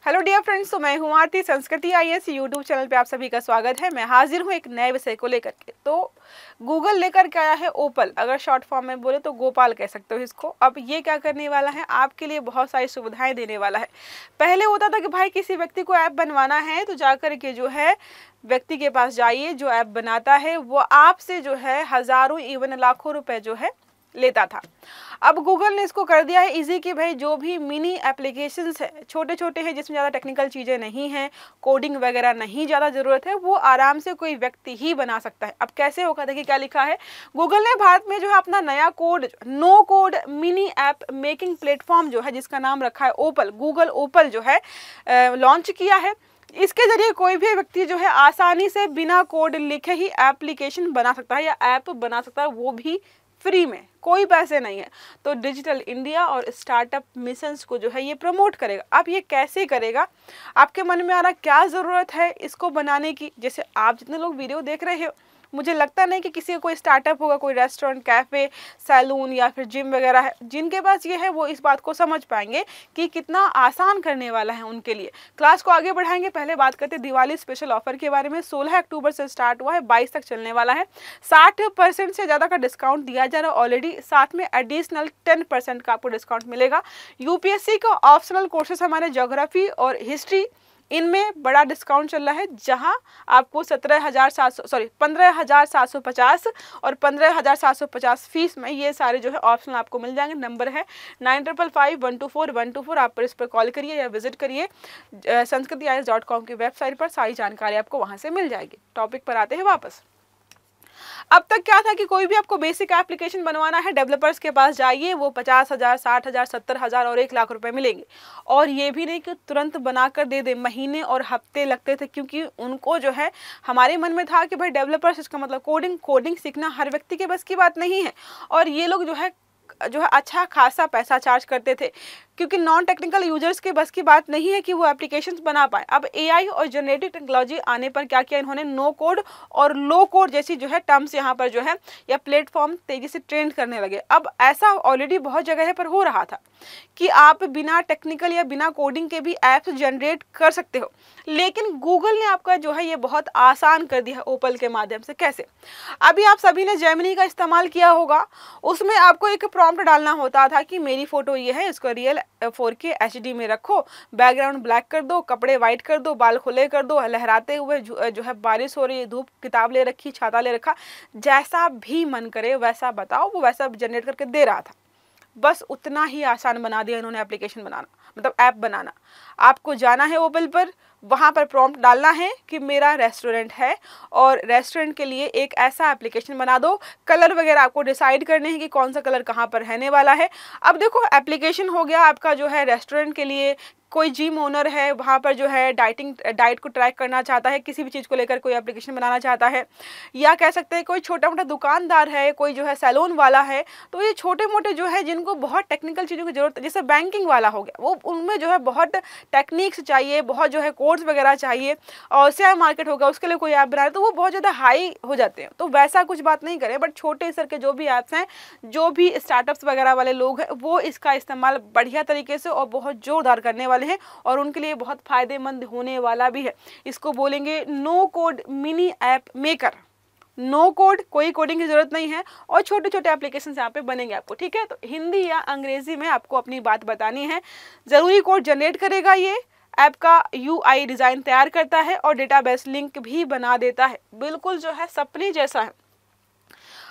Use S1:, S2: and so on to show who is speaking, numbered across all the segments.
S1: Hello dear friends, तो मैं हूँ आरती। संस्कृति आईएएस यूट्यूब चैनल पे आप सभी का स्वागत है। मैं हाजिर हूँ एक नए विषय को लेकर के। तो गूगल लेकर के आया है ओपल, अगर शॉर्ट फॉर्म में बोले तो गोपाल कह सकते हो इसको। अब ये क्या करने वाला है, आपके लिए बहुत सारी सुविधाएं देने वाला है। पहले होता था कि भाई किसी व्यक्ति को ऐप बनवाना है तो जाकर के जो है व्यक्ति के पास जाइए, जो ऐप बनाता है वो आपसे जो है हजारों इवन लाखों रुपए जो है लेता था। अब गूगल ने इसको कर दिया है इजी कि भाई जो भी मिनी एप्लीकेशंस है, छोटे छोटे हैं, जिसमें ज़्यादा टेक्निकल चीज़ें नहीं हैं, कोडिंग वगैरह नहीं ज़्यादा ज़रूरत है, वो आराम से कोई व्यक्ति ही बना सकता है। अब कैसे होगा, देखिए क्या लिखा है। गूगल ने भारत में जो है अपना नया code, no code mini app making platform जो है, जिसका नाम रखा है ओपल, गूगल ओपल जो है लॉन्च किया है। इसके जरिए कोई भी व्यक्ति जो है आसानी से बिना कोड लिखे ही एप्लीकेशन बना सकता है या ऐप बना सकता है, वो भी फ्री में, कोई पैसे नहीं है। तो डिजिटल इंडिया और स्टार्टअप मिशंस को जो है ये प्रमोट करेगा। अब ये कैसे करेगा, आपके मन में आ रहा क्या ज़रूरत है इसको बनाने की। जैसे आप जितने लोग वीडियो देख रहे हो, मुझे लगता नहीं कि किसी का कोई स्टार्टअप होगा, कोई रेस्टोरेंट, कैफ़े, सैलून या फिर जिम वगैरह है। जिनके पास ये है वो इस बात को समझ पाएंगे कि कितना आसान करने वाला है उनके लिए। क्लास को आगे बढ़ाएंगे, पहले बात करते हैं दिवाली स्पेशल ऑफर के बारे में। 16 अक्टूबर से स्टार्ट हुआ है, 22 तक चलने वाला है। 60% से ज़्यादा का डिस्काउंट दिया जा रहा है ऑलरेडी, साथ में एडिशनल 10% का आपको डिस्काउंट मिलेगा। यूपीएससी का ऑप्शनल कोर्सेज हमारे ज्योग्राफी और हिस्ट्री, इनमें बड़ा डिस्काउंट चल रहा है, जहां आपको 15,750 और 15,750 फीस में ये सारे जो है ऑप्शनल आपको मिल जाएंगे। नंबर है 9555124124। आप पर इस पर कॉल करिए या विजिट करिए sanskritis.com की वेबसाइट पर, सारी जानकारी आपको वहां से मिल जाएगी। टॉपिक पर आते हैं वापस। अब तक क्या था कि कोई भी आपको बेसिक एप्लीकेशन बनवाना है, डेवलपर्स के पास जाइए, वो 50,000, 60,000, 70,000 और 1 लाख रुपए मिलेंगे। और ये भी नहीं कि तुरंत बनाकर दे दे, महीने और हफ्ते लगते थे, क्योंकि उनको जो है हमारे मन में था कि भाई डेवलपर्स, इसका मतलब कोडिंग सीखना हर व्यक्ति के बस की बात नहीं है। और ये लोग जो है अच्छा खासा पैसा चार्ज करते थे, क्योंकि नॉन टेक्निकल यूजर्स के बस की बात नहीं है कि वो एप्लीकेशंस बना पाए। अब एआई और जनरेटिव टेक्नोलॉजी आने पर क्या किया इन्होंने, नो कोड और लो कोड जैसी जो है टर्म्स यहाँ पर जो है या प्लेटफॉर्म तेजी से ट्रेंड करने लगे। अब ऐसा ऑलरेडी बहुत जगह पर हो रहा था कि आप बिना टेक्निकल या बिना कोडिंग के भी ऐप्स जनरेट कर सकते हो, लेकिन गूगल ने आपका जो है ये बहुत आसान कर दिया है ओपल के माध्यम से। कैसे, अभी आप सभी ने जेमिनी का इस्तेमाल किया होगा, उसमें आपको एक प्रॉम्प्ट डालना होता था कि मेरी फोटो ये है, इसको रियल 4K HD में रखो, बैकग्राउंड ब्लैक कर दो, कपड़े वाइट कर दो, बाल खुले कर दो, लहराते हुए जो है बारिश हो रही है, धूप, किताब ले रखी, छाता ले रखा, जैसा भी मन करे वैसा बताओ, वो वैसा जनरेट करके दे रहा था। बस उतना ही आसान बना दिया इन्होंने एप्लीकेशन बनाना, मतलब ऐप बनाना। आपको जाना है ओपल पर, वहाँ पर प्रॉम्प्ट डालना है कि मेरा रेस्टोरेंट है और रेस्टोरेंट के लिए एक ऐसा एप्लीकेशन बना दो। कलर वगैरह आपको डिसाइड करने हैं कि कौन सा कलर कहाँ पर रहने वाला है। अब देखो, एप्लीकेशन हो गया आपका जो है रेस्टोरेंट के लिए। कोई जिम ओनर है, वहाँ पर जो है डाइट को ट्रैक करना चाहता है, किसी भी चीज़ को लेकर कोई एप्लीकेशन बनाना चाहता है, या कह सकते हैं कोई छोटा मोटा दुकानदार है, कोई जो है सैलून वाला है। तो ये छोटे मोटे जो है जिनको बहुत टेक्निकल चीज़ों की जरूरत है, जैसे बैंकिंग वाला हो गया, वो उनमें जो है बहुत टेक्निक्स चाहिए, बहुत जो है कोर्स वगैरह चाहिए, और शेयर मार्केट होगा उसके लिए कोई ऐप बना रहे तो वो बहुत ज़्यादा हाई हो जाते हैं। तो वैसा कुछ बात नहीं करें, बट छोटे स्तर के जो भी ऐप्स हैं, जो भी स्टार्टअप्स वगैरह वाले लोग हैं, वो इसका इस्तेमाल बढ़िया तरीके से और बहुत जोरदार करने वाले हैं, और उनके लिए बहुत फायदेमंद होने वाला भी है। इसको बोलेंगे no code mini app maker. No code, कोई कोडिंग की जरूरत नहीं है, और छोटे छोटे एप्लीकेशन यहाँ पे बनेंगे आपको। ठीक है, तो हिंदी या अंग्रेजी में आपको अपनी बात बतानी है। जरूरी कोड जनरेट करेगा, ये ऐप का UI डिज़ाइन तैयार करता है और डेटाबेस लिंक भी बना देता है। बिल्कुल जो है सपने जैसा है।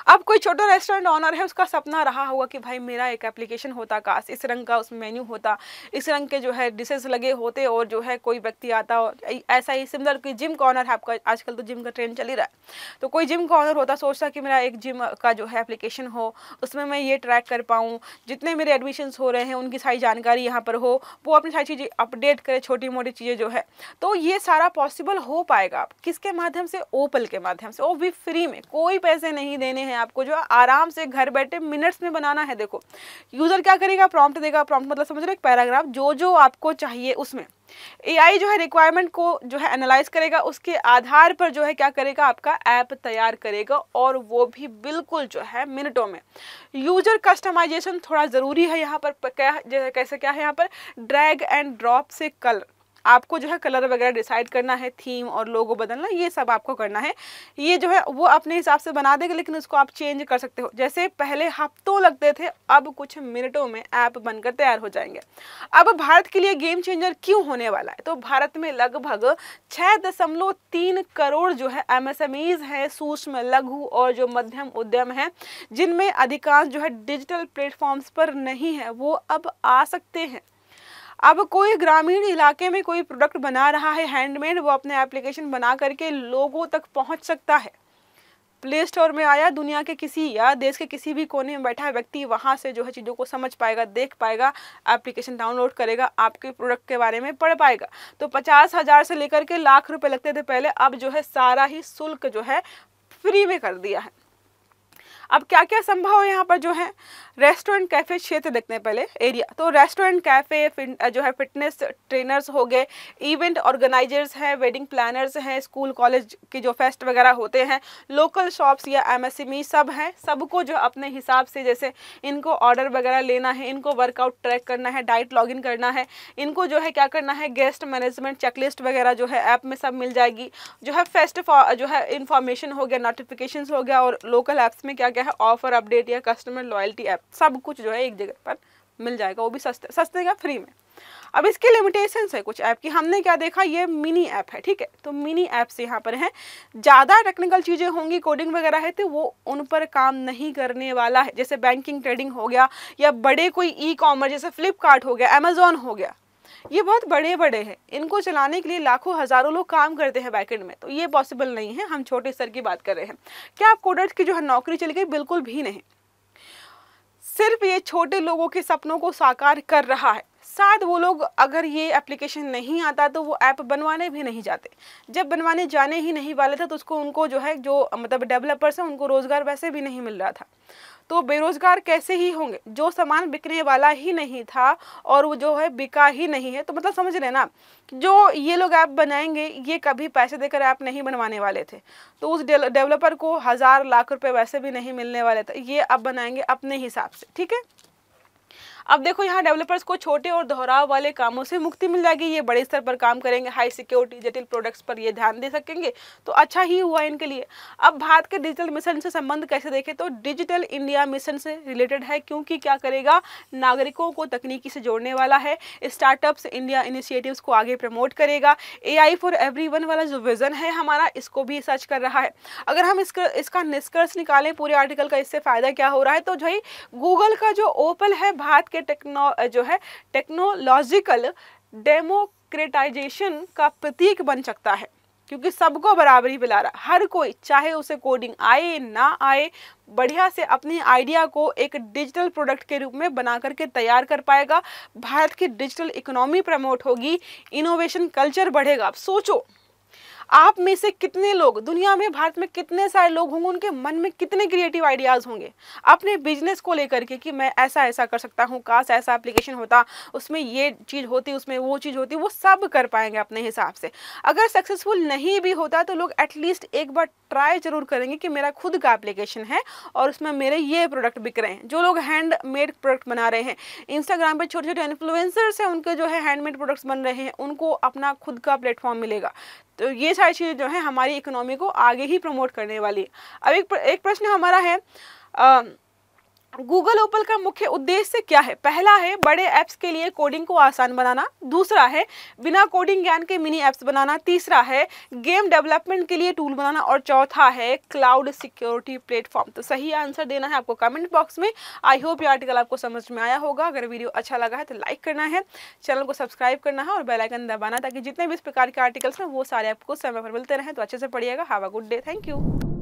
S1: अब कोई छोटा रेस्टोरेंट ऑनर है, उसका सपना रहा होगा कि भाई मेरा एक एप्लीकेशन होता, काश इस रंग का उसमें मेन्यू होता, इस रंग के जो है डिशेस लगे होते, और जो है कोई व्यक्ति आता, और ऐसा ही सिमिलर कोई जिम का ऑनर है आपका, आजकल तो जिम का ट्रेंड चल ही रहा है, तो कोई जिम का ऑनर होता, सोचता कि मेरा एक जिम का जो है एप्लीकेशन हो, उसमें मैं ये ट्रैक कर पाऊँ, जितने मेरे एडमिशन्स हो रहे हैं उनकी सारी जानकारी यहाँ पर हो, वो अपनी सारी चीज़ें अपडेट करे, छोटी मोटी चीज़ें जो है। तो ये सारा पॉसिबल हो पाएगा किसके माध्यम से, ओपल के माध्यम से, वो भी फ्री में, कोई पैसे नहीं देने हैं आपको, जो आराम से घर बैठे मिनट्स में बनाना है। देखो, यूजर क्या करेगा, प्रॉम्प्ट देगा, प्रॉम्प्ट मतलब समझ रहे हो, एक पैराग्राफ, जो जो आपको चाहिए उसमें एआई जो है रिक्वायरमेंट को जो है एनालाइज करेगा, उसके आधार पर जो है क्या करेगा, आपका ऐप तैयार करेगा, और वो भी बिल्कुल जो है मिनटों में। यूजर कस्टमाइजेशन थोड़ा ज़रूरी है यहाँ पर, क्या कैसे क्या है यहाँ पर, ड्रैग एंड ड्रॉप से कलर, आपको जो है कलर वगैरह डिसाइड करना है, थीम और लोगो बदलना, ये सब आपको करना है। ये जो है वो अपने हिसाब से बना देगा, लेकिन उसको आप चेंज कर सकते हो। जैसे पहले हफ्तों लगते थे, अब कुछ मिनटों में ऐप बनकर तैयार हो जाएंगे। अब भारत के लिए गेम चेंजर क्यों होने वाला है? तो भारत में लगभग 6.3 करोड़ जो है MSMEs हैं, सूक्ष्म लघु और जो मध्यम उद्यम हैं, जिनमें अधिकांश जो है डिजिटल प्लेटफॉर्म्स पर नहीं है, वो अब आ सकते हैं। अब कोई ग्रामीण इलाके में कोई प्रोडक्ट बना रहा है हैंडमेड, वो अपने एप्लीकेशन बना करके लोगों तक पहुंच सकता है। प्ले स्टोर में आया, दुनिया के किसी या देश के किसी भी कोने में बैठा व्यक्ति वहां से जो है चीज़ों को समझ पाएगा, देख पाएगा, एप्लीकेशन डाउनलोड करेगा, आपके प्रोडक्ट के बारे में पढ़ पाएगा। तो 50,000 से लेकर के लाख रुपए लगते थे पहले, अब जो है सारा ही शुल्क जो है फ्री में कर दिया है। अब क्या क्या संभव है यहाँ पर जो है? रेस्टोरेंट कैफे क्षेत्र देखते हैं पहले एरिया। तो रेस्टोरेंट कैफे जो है, फिटनेस ट्रेनर्स हो गए, इवेंट ऑर्गेनाइजर्स हैं, वेडिंग प्लानर्स हैं, स्कूल कॉलेज के जो फेस्ट वगैरह होते हैं, लोकल शॉप्स या MSME सब हैं। सबको जो अपने हिसाब से, जैसे इनको ऑर्डर वगैरह लेना है, इनको वर्कआउट ट्रैक करना है, डाइट लॉगिन करना है, इनको जो है क्या करना है, गेस्ट मैनेजमेंट चेकलिस्ट वगैरह जो है ऐप में सब मिल जाएगी। जो है फेस्ट जो है इंफॉर्मेशन हो गया, नोटिफिकेशंस हो गया, और लोकल ऐप्स में क्या क्या है, ऑफर अपडेट या कस्टमर लॉयल्टी ऐप, सब कुछ जो है एक जगह पर मिल जाएगा, वो भी सस्ते या फ्री में। अब इसके लिमिटेशंस है कुछ ऐप की। हमने क्या देखा, ये मिनी ऐप है, ठीक है। तो मिनी ऐप से यहाँ पर है, ज़्यादा टेक्निकल चीज़ें होंगी, कोडिंग वगैरह है, तो वो उन पर काम नहीं करने वाला है। जैसे बैंकिंग ट्रेडिंग हो गया, या बड़े कोई ई-कॉमर्स जैसे फ्लिपकार्ट हो गया, अमेजोन हो गया, ये बहुत बड़े बड़े हैं, इनको चलाने के लिए लाखों हजारों लोग काम करते हैं बैकएंड में, तो ये पॉसिबल नहीं है। हम छोटे स्तर की बात कर रहे हैं। क्या आप कोडर्स की जो है नौकरी चली गई? बिल्कुल भी नहीं। सिर्फ ये छोटे लोगों के सपनों को साकार कर रहा है। शायद वो लोग, अगर ये एप्लीकेशन नहीं आता तो वो ऐप बनवाने भी नहीं जाते। जब बनवाने जाने ही नहीं वाले थे तो उनको जो है, जो मतलब डेवलपर्स हैं, उनको रोजगार वैसे भी नहीं मिल रहा था। तो बेरोजगार कैसे ही होंगे? जो सामान बिकने वाला ही नहीं था और वो जो है बिका ही नहीं है, तो मतलब समझ रहे ना, जो ये लोग ऐप बनाएंगे, ये कभी पैसे देकर ऐप नहीं बनवाने वाले थे। तो उस डेवलपर को 1000 लाख रुपए वैसे भी नहीं मिलने वाले थे। ये अब बनाएंगे अपने हिसाब से, ठीक है। अब देखो, यहाँ डेवलपर्स को छोटे और दोहराव वाले कामों से मुक्ति मिल जाएगी। ये बड़े स्तर पर काम करेंगे, हाई सिक्योरिटी जटिल प्रोडक्ट्स पर ये ध्यान दे सकेंगे, तो अच्छा ही हुआ इनके लिए। अब भारत के डिजिटल मिशन से संबंध कैसे देखें, तो डिजिटल इंडिया मिशन से रिलेटेड है, क्योंकि क्या करेगा, नागरिकों को तकनीकी से जोड़ने वाला है, स्टार्टअप्स इंडिया इनिशिएटिव्स को आगे प्रमोट करेगा। AI फॉर एवरीवन वाला जो विजन है हमारा, इसको भी सर्च कर रहा है। अगर हम इसका निष्कर्ष निकालें पूरे आर्टिकल का, इससे फायदा क्या हो रहा है, तो भाई गूगल का जो ओपल है, भारत के टेक्नोलॉजिकल डेमोक्रेटाइजेशन का प्रतीक बन सकता है, क्योंकि सबको बराबरी पिला रहा। हर कोई, चाहे उसे कोडिंग आए ना आए, बढ़िया से अपनी आइडिया को एक डिजिटल प्रोडक्ट के रूप में बना करके तैयार कर पाएगा। भारत की डिजिटल इकोनॉमी प्रमोट होगी, इनोवेशन कल्चर बढ़ेगा। आप सोचो, आप में से कितने लोग, दुनिया में भारत में कितने सारे लोग होंगे, उनके मन में कितने क्रिएटिव आइडियाज होंगे अपने बिजनेस को लेकर के, कि मैं ऐसा ऐसा कर सकता हूँ, काश ऐसा एप्लीकेशन होता, उसमें ये चीज़ होती, उसमें वो चीज़ होती, वो सब कर पाएंगे अपने हिसाब से। अगर सक्सेसफुल नहीं भी होता तो लोग एटलीस्ट एक बार ट्राई जरूर करेंगे कि मेरा खुद का एप्लीकेशन है और उसमें मेरे ये प्रोडक्ट बिक रहे हैं। जो लोग हैंडमेड प्रोडक्ट बना रहे हैं, इंस्टाग्राम पे छोटे छोटे इन्फ्लुएंसर्स हैं, उनके जो है हैंडमेड प्रोडक्ट्स बन रहे हैं, उनको अपना खुद का प्लेटफॉर्म मिलेगा। तो ये सारी चीज़ें जो है हमारी इकोनॉमी को आगे ही प्रमोट करने वाली है। अब एक प्रश्न हमारा है, गूगल ओपल का मुख्य उद्देश्य क्या है? पहला है बड़े ऐप्स के लिए कोडिंग को आसान बनाना, दूसरा है बिना कोडिंग ज्ञान के मिनी ऐप्स बनाना, तीसरा है गेम डेवलपमेंट के लिए टूल बनाना, और चौथा है क्लाउड सिक्योरिटी प्लेटफॉर्म। तो सही आंसर देना है आपको कमेंट बॉक्स में। आई होप ये आर्टिकल आपको समझ में आया होगा। अगर वीडियो अच्छा लगा है तो लाइक करना है, चैनल को सब्सक्राइब करना है और बेल आइकन दबाना, ताकि जितने भी इस प्रकार के आर्टिकल्स हैं वो सारे आपको समय पर मिलते रहें। तो अच्छे से पढ़िएगा। Have a good day. Thank you.